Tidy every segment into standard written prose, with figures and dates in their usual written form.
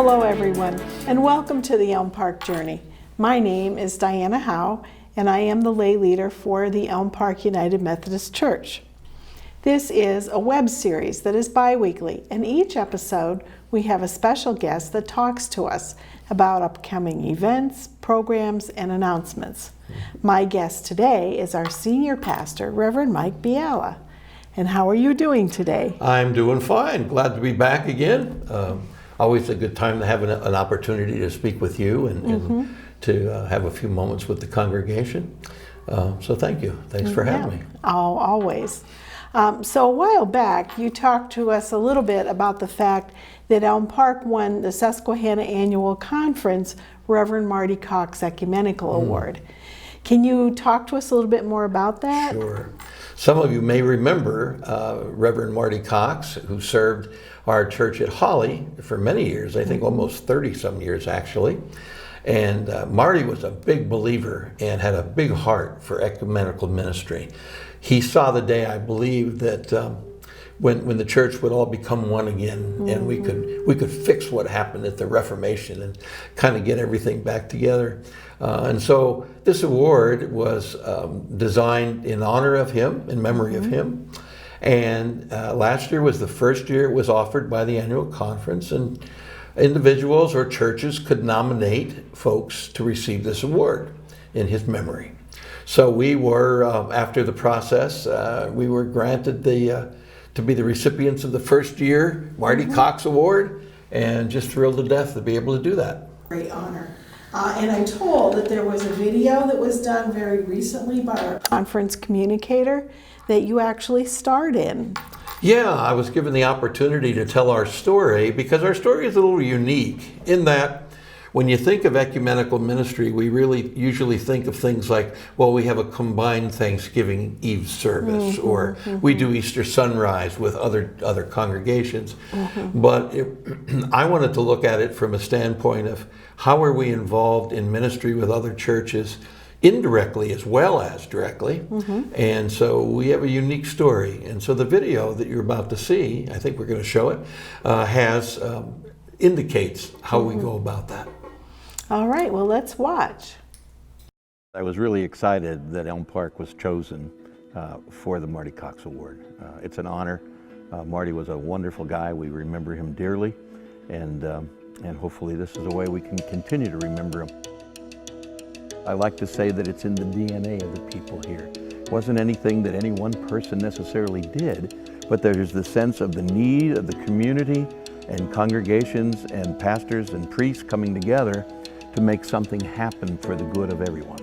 Hello everyone, and welcome to the Elm Park Journey. My name is Diana Howe, and I am the lay leader for the Elm Park United Methodist Church. This is a web series that is bi-weekly, and each episode we have a special guest that talks to us about upcoming events, programs, and announcements. My guest today is our senior pastor, Reverend Mike Bealla. And how are you doing today? I'm doing fine. Glad to be back again. Always a good time to have an opportunity to speak with you and to have a few moments with the congregation. So thank you. Thanks for having me. Oh, always. So a while back, you talked to us a little bit about the fact that Elm Park won the Susquehanna Annual Conference Reverend Marty Cox Ecumenical Award. Can you talk to us a little bit more about that? Sure. Some of you may remember Reverend Marty Cox, who served our church at Holly for many years, I think almost 30 some years actually. And Marty was a big believer and had a big heart for ecumenical ministry. He saw the day, I believe, that when the church would all become one again, and we could fix what happened at the Reformation and kind of get everything back together. And so this award was designed in honor of him, in memory of him. And last year was the first year it was offered by the annual conference, and individuals or churches could nominate folks to receive this award in his memory. So we were, after the process, we were granted to be the recipients of the first year Marty Cox Award, and just thrilled to death to be able to do that. Great honor. And I'm told that there was a video that was done very recently by our conference communicator that you actually starred in. Yeah, I was given the opportunity to tell our story because our story is a little unique in that when you think of ecumenical ministry, we really usually think of things like, well, we have a combined Thanksgiving Eve service, or we do Easter sunrise with other congregations. But I wanted to look at it from a standpoint of how are we involved in ministry with other churches, indirectly as well as directly. And so we have a unique story. And so the video that you're about to see, I think we're going to show it, indicates how we go about that. All right, well, let's watch. I was really excited that Elm Park was chosen for the Marty Cox Award. It's an honor. Marty was a wonderful guy. We remember him dearly, and hopefully this is a way we can continue to remember him. I like to say that it's in the DNA of the people here. It wasn't anything that any one person necessarily did, but there's the sense of the need of the community and congregations and pastors and priests coming together to make something happen for the good of everyone.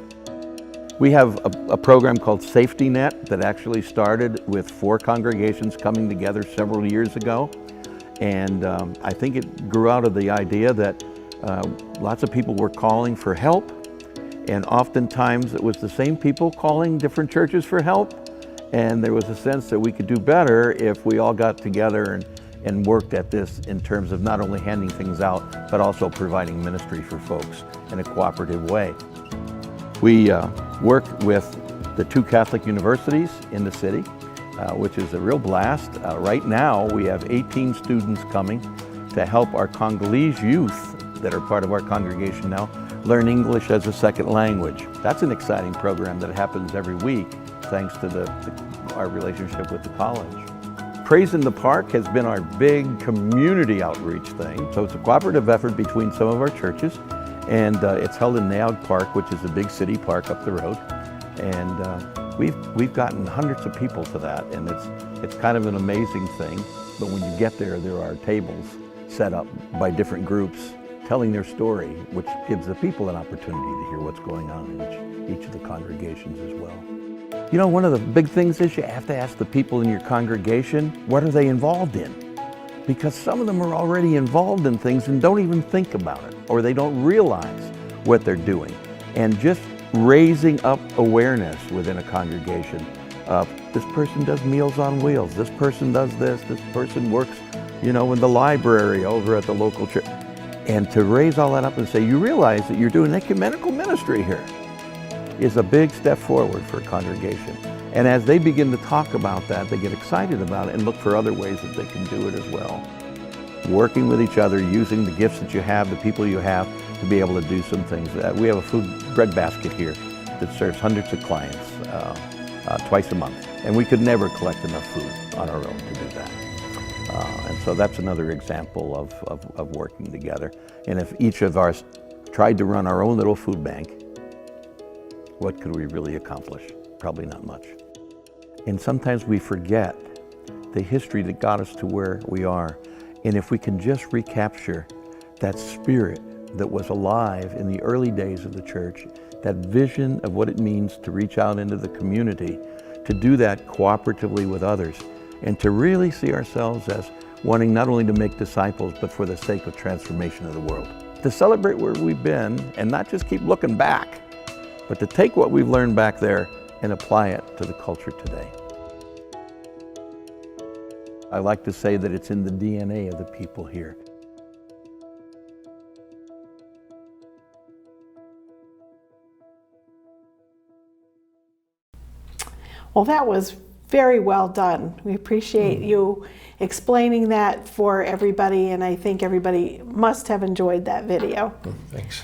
We have a program called Safety Net that actually started with 4 congregations coming together several years ago. And I think it grew out of the idea that lots of people were calling for help, and oftentimes it was the same people calling different churches for help. And there was a sense that we could do better if we all got together and worked at this in terms of not only handing things out, but also providing ministry for folks in a cooperative way. We work with the 2 Catholic universities in the city, which is a real blast. Right now, we have 18 students coming to help our Congolese youth that are part of our congregation now learn English as a second language. That's an exciting program that happens every week, thanks to our relationship with the college. Praise in the Park has been our big community outreach thing. So it's a cooperative effort between some of our churches, and it's held in Naog Park, which is a big city park up the road. And we've gotten hundreds of people to that, and it's kind of an amazing thing. But when you get there are tables set up by different groups telling their story, which gives the people an opportunity to hear what's going on in each of the congregations as well. You know, one of the big things is you have to ask the people in your congregation, what are they involved in? Because some of them are already involved in things and don't even think about it, or they don't realize what they're doing. And just raising up awareness within a congregation of this person does Meals on Wheels, this person does this person works, in the library over at the local church. And to raise all that up and say, you realize that you're doing ecumenical ministry here, is a big step forward for a congregation. And as they begin to talk about that, they get excited about it and look for other ways that they can do it as well. working with each other, using the gifts that you have, the people you have, to be able to do some things. We have a food bread basket here that serves hundreds of clients twice a month. And we could never collect enough food on our own to do that. And so that's another example of working together. And if each of us tried to run our own little food bank, what could we really accomplish? Probably not much. And sometimes we forget the history that got us to where we are. And if we can just recapture that spirit that was alive in the early days of the church, that vision of what it means to reach out into the community, to do that cooperatively with others, and to really see ourselves as wanting not only to make disciples, but for the sake of transformation of the world. To celebrate where we've been and not just keep looking back, but to take what we've learned back there and apply it to the culture today. I like to say that it's in the DNA of the people here. Well, that was very well done. We appreciate you explaining that for everybody, and I think everybody must have enjoyed that video. Thanks.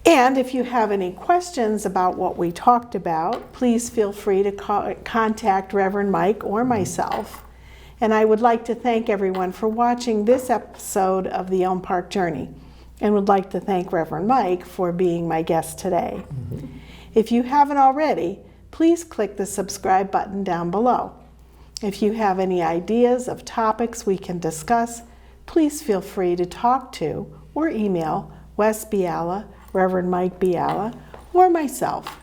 And if you have any questions about what we talked about, please feel free to contact Reverend Mike or myself. And I would like to thank everyone for watching this episode of the Elm Park Journey, and would like to thank Reverend Mike for being my guest today. If you haven't already, please click the subscribe button down below. If you have any ideas of topics we can discuss, please feel free to talk to or email Wes Bealla, Reverend Mike Bealla, or myself.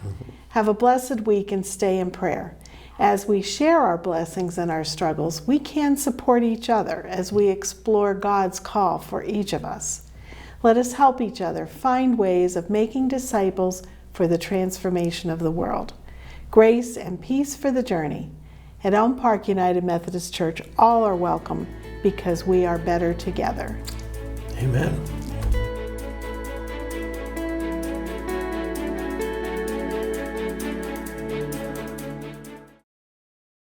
Have a blessed week and stay in prayer. As we share our blessings and our struggles, we can support each other as we explore God's call for each of us. Let us help each other find ways of making disciples for the transformation of the world. Grace and peace for the journey. At Elm Park United Methodist Church, all are welcome because we are better together. Amen.